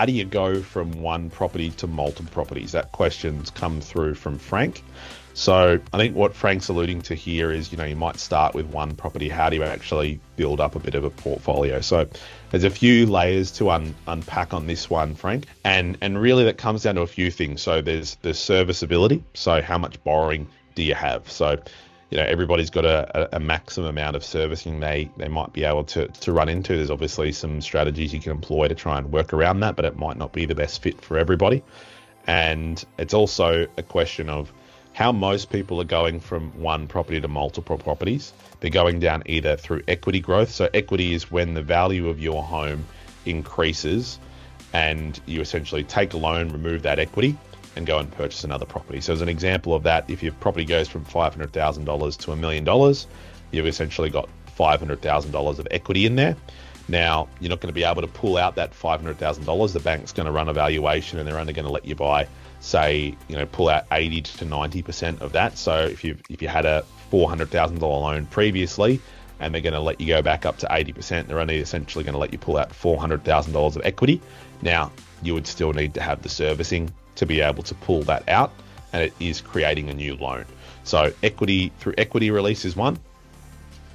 how do you go from one property to multiple properties? That question's come through from Frank. So I think what Frank's alluding to here is, you might start with one property. How do you actually build up a bit of a portfolio? So there's a few layers to unpack on this one, Frank. And really that comes down to a few things. So there's the serviceability. So how much borrowing do you have? So, everybody's got a maximum amount of servicing they might be able to run into. There's obviously some strategies you can employ to try and work around that, but it might not be the best fit for everybody. And it's also a question of how most people are going from one property to multiple properties. They're going down either through equity growth. So equity is when the value of your home increases and you essentially take a loan, remove that equity, and go and purchase another property. So as an example of that, if your property goes from $500,000 to $1 million, you've essentially got $500,000 of equity in there. Now, you're not going to be able to pull out that $500,000. The bank's going to run a valuation and they're only going to let you buy, say, pull out 80 to 90% of that. So if you had a $400,000 loan previously and they're going to let you go back up to 80%, they're only essentially going to let you pull out $400,000 of equity. Now, you would still need to have the servicing to be able to pull that out, and it is creating a new loan. So equity release is one.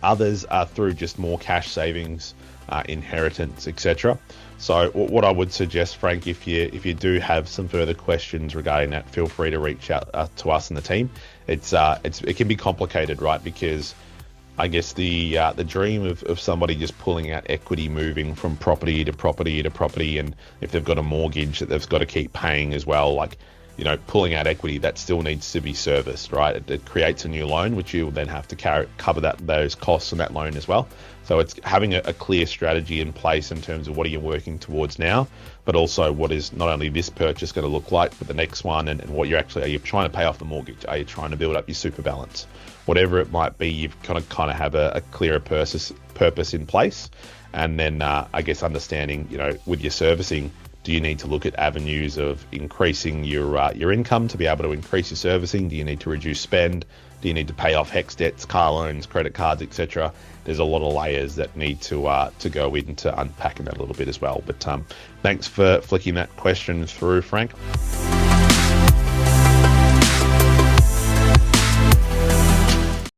Others are through just more cash savings, inheritance, etc. So what I would suggest, Frank, if you do have some further questions regarding that, feel free to reach out to us and the team. It can be complicated, right? Because I guess the dream of somebody just pulling out equity, moving from property to property to property, and if they've got a mortgage that they've got to keep paying as well, pulling out equity, that still needs to be serviced, right? It creates a new loan, which you will then have to cover those costs on that loan as well. So it's having a clear strategy in place in terms of what are you working towards now, but also what is not only this purchase going to look like, but the next one, and what are you trying to pay off the mortgage? Are you trying to build up your super balance? Whatever it might be, you've kind of have a clearer purpose in place. And then I guess understanding, with your servicing, do you need to look at avenues of increasing your income to be able to increase your servicing? Do you need to reduce spend? Do you need to pay off HEX debts, car loans, credit cards, etc.? There's a lot of layers that need to go into unpacking that a little bit as well. But thanks for flicking that question through, Frank.